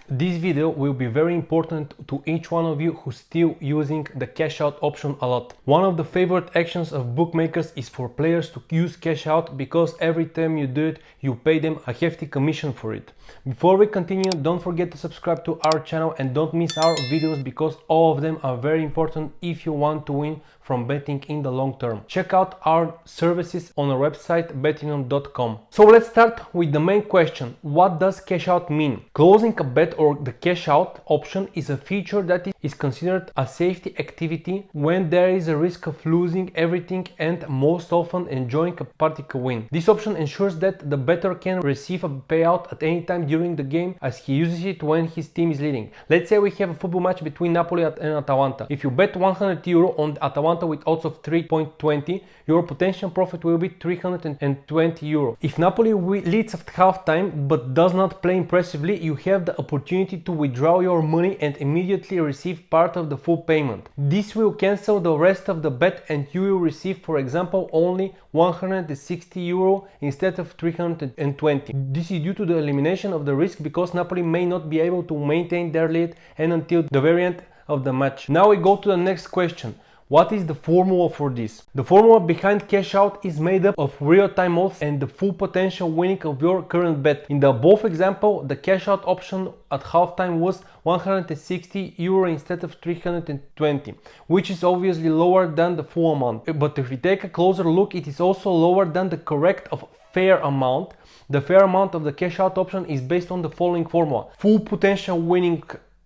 This video will be very important to each one of you who's still using the cash out option a lot. One of the favorite actions of bookmakers is for players to use cash out because every time you do it, you pay them a hefty commission for it. Before we continue, don't forget to subscribe to our channel and don't miss our videos because all of them are very important if you want to win from betting in the long term. Check out our services on our website bettingon.com. So let's start with the main question. What does cash out mean? Closing a bet or the cash out option is a feature that is considered a safety activity when there is a risk of losing everything and most often enjoying a particular win. This option ensures that the bettor can receive a payout at any time during the game as he uses it when his team is leading. Let's say we have a football match between Napoli and Atalanta. If you bet 100 euro on Atalanta with odds of 3.20, your potential profit will be 320 euro. If Napoli leads at halftime but does not play impressively, you have the opportunity to withdraw your money and immediately receive part of the full payment. This will cancel the rest of the bet and you will receive, for example, only 160 euro instead of 320. This is due to the elimination of the risk because Napoli may not be able to maintain their lead and until the very end of the match. Now we go to the next question. What is the formula for this? The formula behind cash out is made up of real-time odds and the full potential winning of your current bet. In the above example, the cash out option at halftime was 160 euro instead of 320, which is obviously lower than the full amount. But if we take a closer look, it is also lower than the correct of fair amount. The fair amount of the cash out option is based on the following formula: full potential winning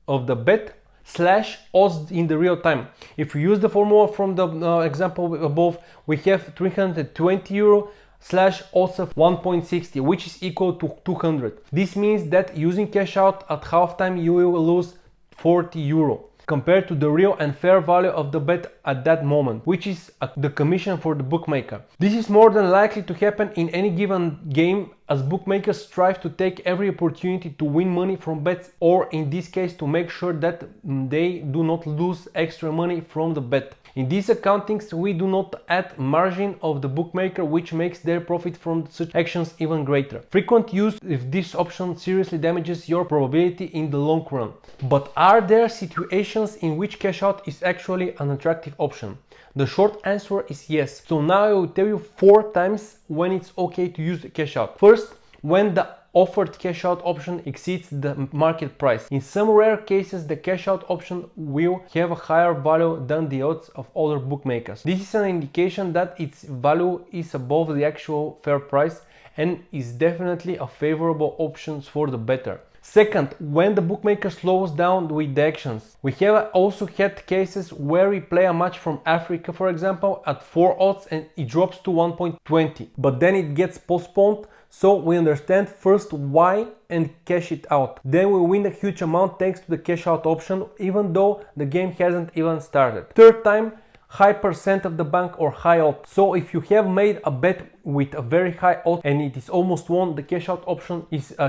of the bet slash odds in the real time. If we use the formula from the example above, we have 320 euro slash odds of 1.60, which is equal to 200. This means that using cash out at halftime you will lose 40 euro compared to the real and fair value of the bet at that moment, which is the commission for the bookmaker. This is more than likely to happen in any given game as bookmakers strive to take every opportunity to win money from bets, or in this case to make sure that they do not lose extra money from the bet. In these accountings we do not add margin of the bookmaker, which makes their profit from such actions even greater. Frequent use of this option seriously damages your probability in the long run. But are there situations in which cash out is actually an attractive option? The short answer is yes. So now I will tell you 4 times when it's okay to use the cash out. First, when the offered cash out option exceeds the market price. In some rare cases, the cash out option will have a higher value than the odds of other bookmakers. This is an indication that its value is above the actual fair price and is definitely a favorable option for the bettor. Second, when the bookmaker slows down with the actions. We have also had cases where we play a match from Africa, for example, at 4 odds and it drops to 1.20, but then it gets postponed, so we understand first why and cash it out. Then we win a huge amount thanks to the cash out option, even though the game hasn't even started. Third time, high percent of the bank or high odds. So if you have made a bet with a very high odds and it is almost won, the cash out option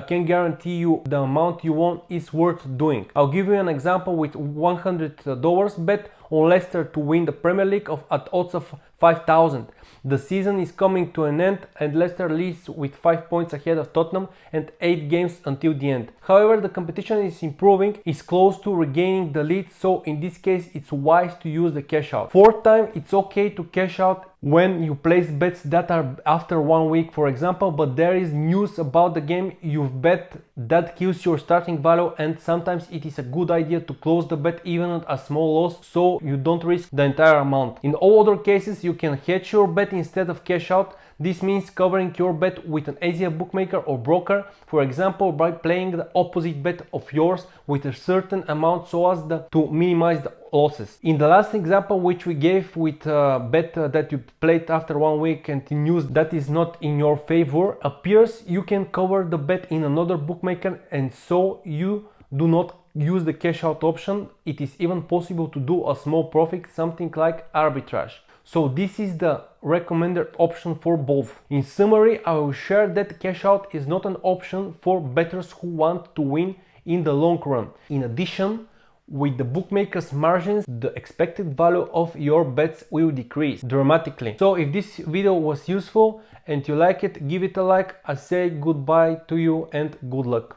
can guarantee you the amount you won is worth doing. I'll give you an example with $100 bet on Leicester to win the Premier League at odds of 5,000. The season is coming to an end and Leicester leads with 5 points ahead of Tottenham and 8 games until the end. However, the competition is improving, is close to regaining the lead, so in this case it's wise to use the cash out. Fourth time, it's okay to cash out when you place bets that are after 1 week, for example, but there is news about the game you've bet that kills your starting value, and sometimes it is a good idea to close the bet even at a small loss so you don't risk the entire amount. In all other cases, you can hedge your bet instead of cash out. This means covering your bet with an Asia bookmaker or broker, for example by playing the opposite bet of yours with a certain amount so as to minimize the losses. In the last example which we gave with a bet that you played after 1 week and the news that is not in your favor appears, you can cover the bet in another bookmaker and so you do not use the cash out option. It is even possible to do a small profit, something like arbitrage. So this is the recommended option for both. In summary, I will share that cash out is not an option for bettors who want to win in the long run. In addition, with the bookmakers margins, the expected value of your bets will decrease dramatically. So if this video was useful and you like it, give it a like. I say goodbye to you and good luck.